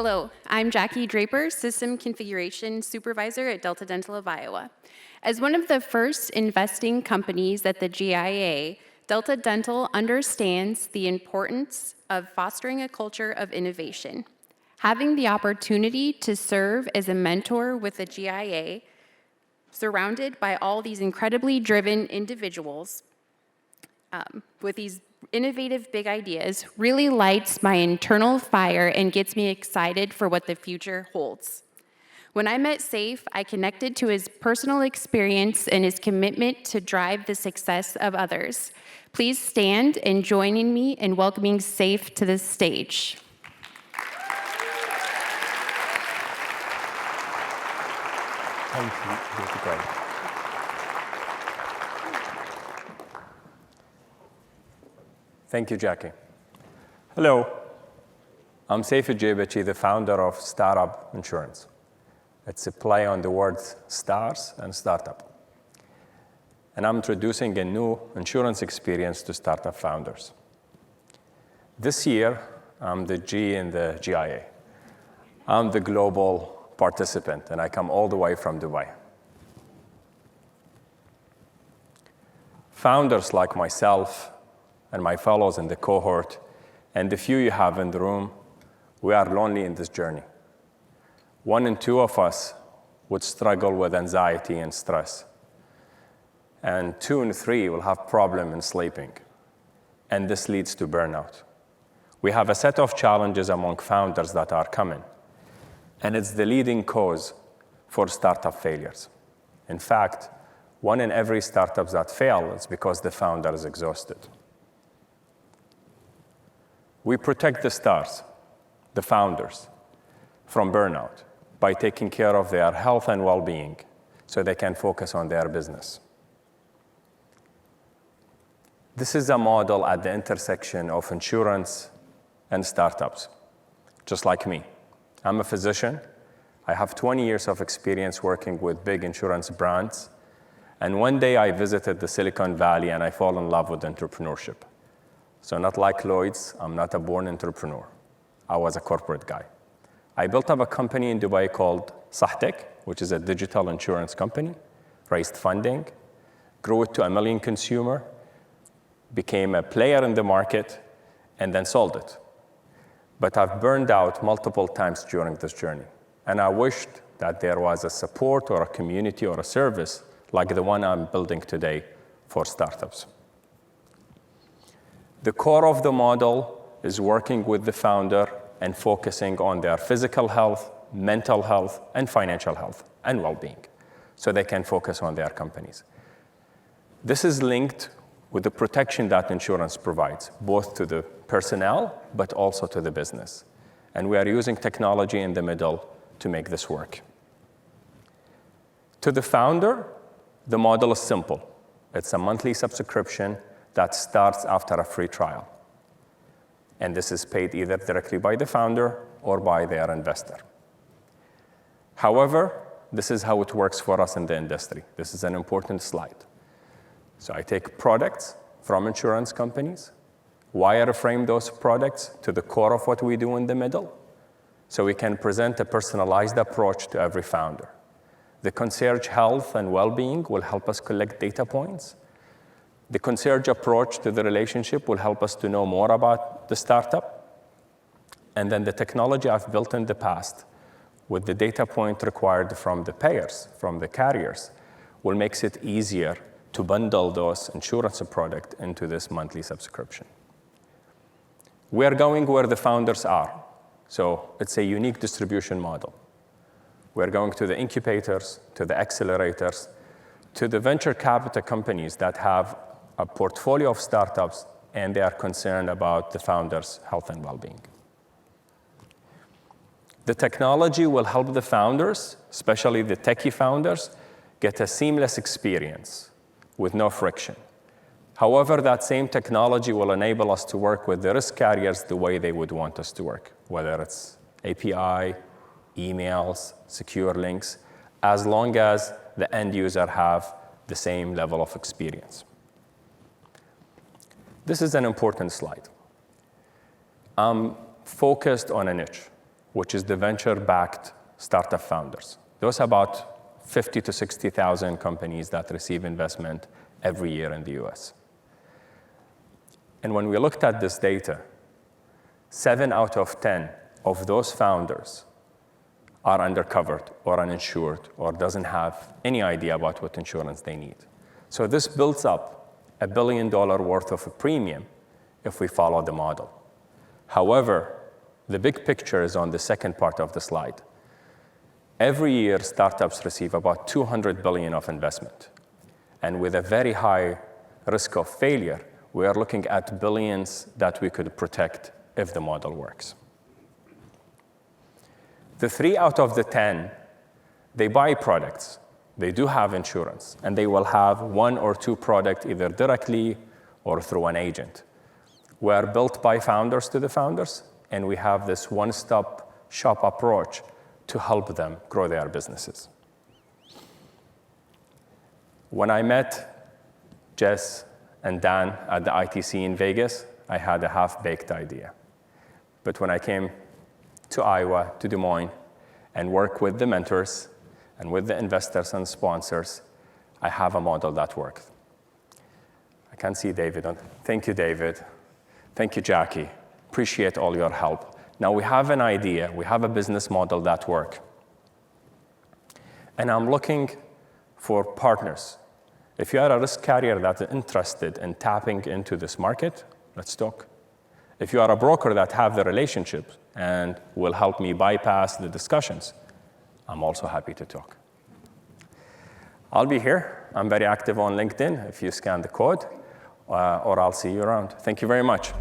Hello, I'm Jackie Draper, System Configuration Supervisor at Delta Dental of Iowa. As one of the first investing companies at the GIA, Delta Dental understands the importance of fostering a culture of innovation. Having the opportunity to serve as a mentor with the GIA, surrounded by all these incredibly driven individuals with these innovative big ideas, really lights my internal fire and gets me excited for what the future holds. When I met Saif, I connected to his personal experience and his commitment to drive the success of others. Please stand and join me in welcoming Saif to the stage. Thank you. Thank you, Jackie. Hello, I'm Saif Jebachi, the founder of Starup Insurance. It's a play on the words stars and startup. And I'm introducing a new insurance experience to startup founders. This year, I'm the G in the GIA. I'm the global participant, and I come all the way from Dubai. Founders like myself and my fellows in the cohort, and the few you have in the room, we are lonely in this journey. 1 in 2 of us would struggle with anxiety and stress. And 2 in 3 will have problem in sleeping. And this leads to burnout. We have a set of challenges among founders that are coming. And it's the leading cause for startup failures. In fact, 1 in every startups that fail is because the founder is exhausted. We protect the stars, the founders, from burnout by taking care of their health and well-being so they can focus on their business. This is a model at the intersection of insurance and startups, just like me. I'm a physician. I have 20 years of experience working with big insurance brands. And one day I visited the Silicon Valley and I fall in love with entrepreneurship. So not like Lloyd's, I'm not a born entrepreneur. I was a corporate guy. I built up a company in Dubai called Sahtec, which is a digital insurance company, raised funding, grew it to 1 million consumer, became a player in the market, and then sold it. But I've burned out multiple times during this journey. And I wished that there was a support or a community or a service like the one I'm building today for startups. The core of the model is working with the founder and focusing on their physical health, mental health, and financial health and well-being so they can focus on their companies. This is linked with the protection that insurance provides, both to the personnel, but also to the business. And we are using technology in the middle to make this work. To the founder, the model is simple. It's a monthly subscription that starts after a free trial. And this is paid either directly by the founder or by their investor. However, this is how it works for us in the industry. This is an important slide. So I take products from insurance companies, wireframe those products to the core of what we do in the middle, so we can present a personalized approach to every founder. The concierge health and well-being will help us collect data points. The concierge approach to the relationship will help us to know more about the startup. And then the technology I've built in the past with the data point required from the payers, from the carriers, will make it easier to bundle those insurance products into this monthly subscription. We are going where the founders are. So it's a unique distribution model. We're going to the incubators, to the accelerators, to the venture capital companies that have a portfolio of startups and they are concerned about the founders' health and well-being. The technology will help the founders, especially the techie founders, get a seamless experience with no friction. However, that same technology will enable us to work with the risk carriers the way they would want us to work, whether it's API, emails, secure links, as long as the end user have the same level of experience. This is an important slide. I'm focused on a niche. which is the venture-backed startup founders. Those are about 50 to 60,000 companies that receive investment every year in the US. And when we looked at this data, 7 out of 10 of those founders are undercovered or uninsured or doesn't have any idea about what insurance they need. So this builds up $1 billion worth of a premium if we follow the model. However, the big picture is on the second part of the slide. Every year, startups receive about $200 billion of investment. And with a very high risk of failure, we are looking at billions that we could protect if the model works. The 3 out of the 10, they buy products. They do have insurance, and they will have 1 or 2 products either directly or through an agent. We are built by founders to the founders, and we have this one-stop shop approach to help them grow their businesses. When I met Jess and Dan at the ITC in Vegas, I had a half-baked idea. But when I came to Iowa, to Des Moines, and work with the mentors and with the investors and sponsors, I have a model that works. I can see David. Thank you, David. Thank you, Jackie. Appreciate all your help. Now we have an idea. We have a business model that works. And I'm looking for partners. If you are a risk carrier that is interested in tapping into this market, let's talk. If you are a broker that have the relationships and will help me bypass the discussions, I'm also happy to talk. I'll be here. I'm very active on LinkedIn if you scan the code, or I'll see you around. Thank you very much.